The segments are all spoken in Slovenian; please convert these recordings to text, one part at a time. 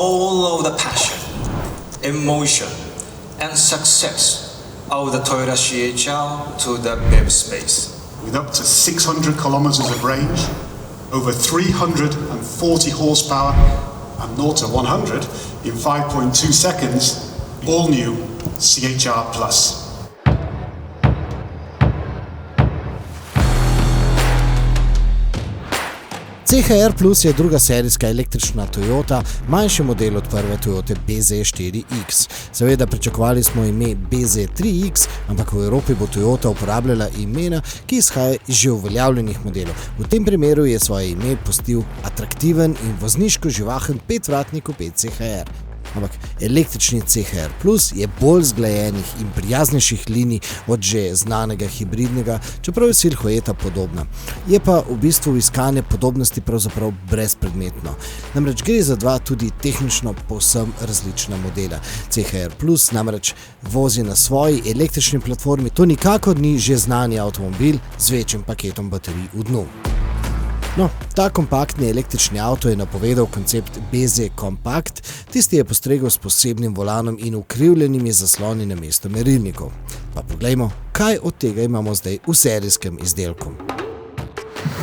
all of the passion, emotion, and success of the Toyota CHR to the BEV space. With up to 600 kilometers of range, over 340 horsepower, and 0 to 100 in 5.2 seconds, all new CHR Plus. CHR Plus je druga serijska električna Toyota, manjši model od prve Toyote BZ4X. Seveda pričakovali smo ime BZ3X, ampak v Evropi bo Toyota uporabljala imena, ki izhajajo iz že uveljavljenih modelov. V tem primeru je svoje ime pustil atraktiven in vozniško živahen petvratni kupec CHR. Ampak električni CHR Plus je bolj zglajenih in prijaznejših linij od že znanega hibridnega, čeprav je silhueta podobna. Je pa v bistvu iskanje podobnosti pravzaprav brezpredmetno. Namreč gre za dva tudi tehnično povsem različna modela. CHR Plus namreč vozi na svoji električni platformi, to nikakor ni že znani avtomobil z večjim paketom baterij v dnu. No, ta kompaktni električni avto je napovedal koncept BZ Compact, tisti je postregel s posebnim volanom in ukrivljenimi zasloni namesto merilnikov. Pa poglejmo, kaj od tega imamo zdaj v serijskem izdelku.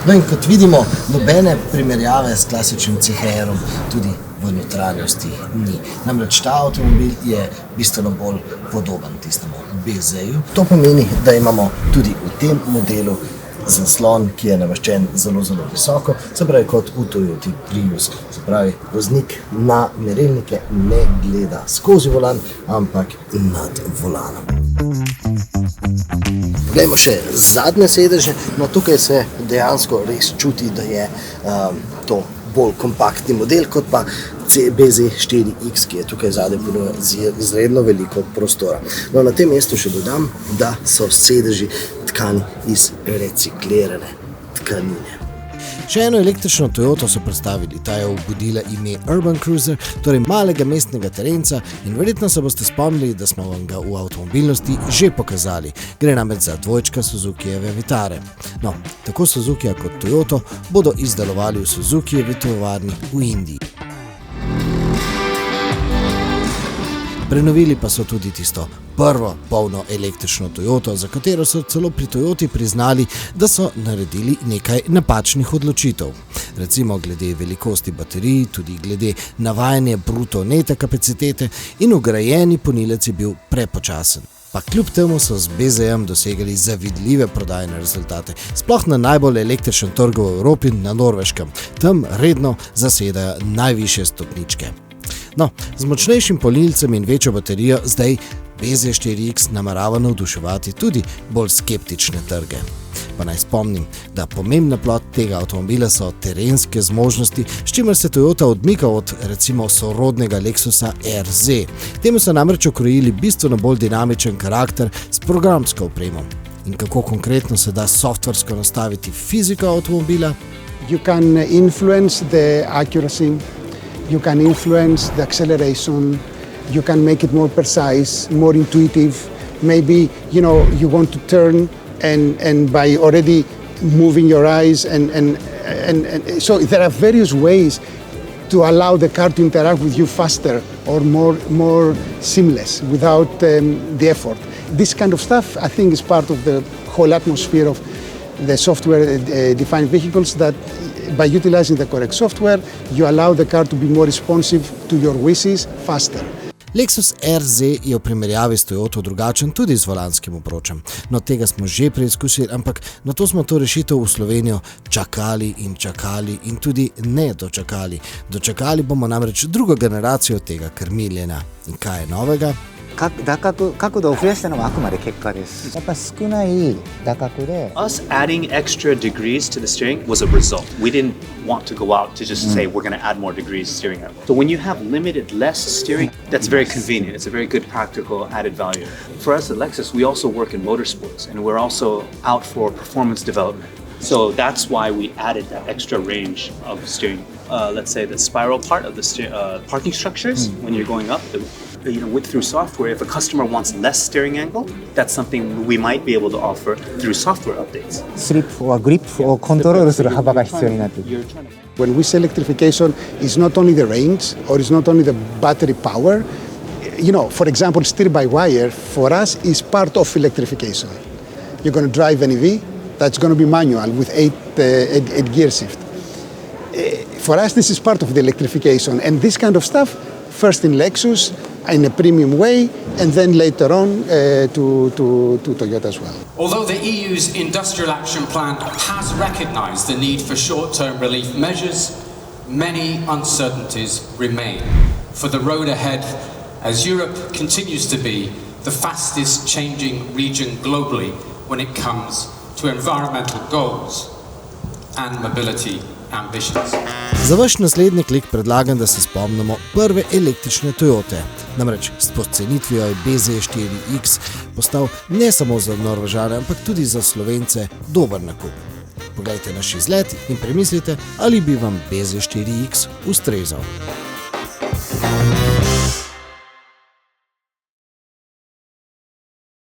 No in kot vidimo, nobene primerjave s klasičnim CHR-om tudi v notranjosti ni. Namreč ta avtomobil je bistveno bolj podoben tistemu BZ-ju. To pomeni, da imamo tudi v tem modelu zaslon, ki je nameščen zelo visoko, se pravi kot v Toyoti Prius. Se pravi, voznik na merilnike ne gleda skozi volan, ampak nad volanom. Poglejmo še zadnje sedeže, no tukaj se dejansko res čuti, da je to bolj kompaktni model, kot pa BZ4X, ki je tukaj zadaj ponuja izredno veliko prostora. No, na tem mestu še dodam, da so sedeži tkani iz reciklirane tkanine. Še eno električno Toyoto so predstavili, ta je obudila ime Urban Cruiser, torej malega mestnega terenca, in verjetno se boste spomnili, da smo vam ga v avtomobilnosti že pokazali. Gre namreč za dvojčka Suzukijeve Vitare. No, tako Suzukija kot Toyoto bodo izdelovali v Suzukijevi tovarni v Indiji. Prenovili pa so tudi tisto prvo polno električno Toyoto, za katero so celo pri Toyoti priznali, da so naredili nekaj napačnih odločitev. Recimo glede velikosti baterij, tudi glede navajanja bruto nete kapacitete in vgrajeni polnilec je bil prepočasen. Pa kljub temu so z BZ-jem dosegali zavidljive prodajne rezultate, sploh na najbolj električnem trgu v Evropi, na Norveškem. Tam redno zasedajo najvišje stopničke. No, z močnejšim polnilcem in večjo baterijo zdaj BZ4X namerava navduševati tudi bolj skeptične trge. Pa naj spomnim, da pomembna plat tega avtomobila so terenske zmožnosti, s čimer se Toyota odmika od recimo sorodnega Lexusa RZ. Temu so namreč okrojili bistveno bolj dinamičen karakter s programsko opremo. In kako konkretno se da softversko nastaviti fiziko avtomobila? You can influence the accuracy. You can influence the acceleration, you can make it more precise, more intuitive. Maybe, you want to turn and by already moving your eyes and so there are various ways to allow the car to interact with you faster or more seamless without the effort. This kind of stuff, I think, is part of the whole atmosphere of the software-defined vehicles, that by utilizing the correct software, you allow the car to be more responsive to your wishes faster. Lexus RZ je v primerjavi s Toyoto drugačen tudi z volanskim obročem. No, tega smo že preizkusili, ampak na to smo to rešitev v Slovenijo čakali in tudi ne dočakali. Dočakali bomo namreč drugo generacijo tega krmiljenja. In kaj je novega? 角度を増やしたのはあくまで結果です。やっぱ少ない打角で Us adding extra degrees to the steering was a result. We didn't want to go out to just say we're going to add more degrees steering up. So when you have limited less steering, that's very convenient. It's a very good practical added value. For us at Lexus, we also work in motorsports and we're also out for performance development. So that's why we added that extra range of steering. Let's say the spiral part of the parking structures, when you're going up, through software, if a customer wants less steering angle, that's something we might be able to offer through software updates. スリップはグリップをコントロールする幅が必要になっている。 When we say electrification, it's not only the range or it's not only the battery power. For example, steer-by-wire for us is part of electrification. You're going to drive an EV, that's going to be manual with eight gear shift. For us, this is part of the electrification, and this kind of stuff, first in Lexus in a premium way, and then later on to Toyota as well. Although the EU's Industrial Action Plan has recognised the need for short-term relief measures, many uncertainties remain for the road ahead as Europe continues to be the fastest changing region globally when it comes to environmental goals and mobility ambitions. Za vaš naslednji klik predlagam, da se spomnimo prve električne Toyote. Namreč s pocenitvijo je BZ4X postal ne samo za Norvežane, ampak tudi za Slovence dober nakup. Poglejte naš izlet in premislite, ali bi vam BZ4X ustrezal.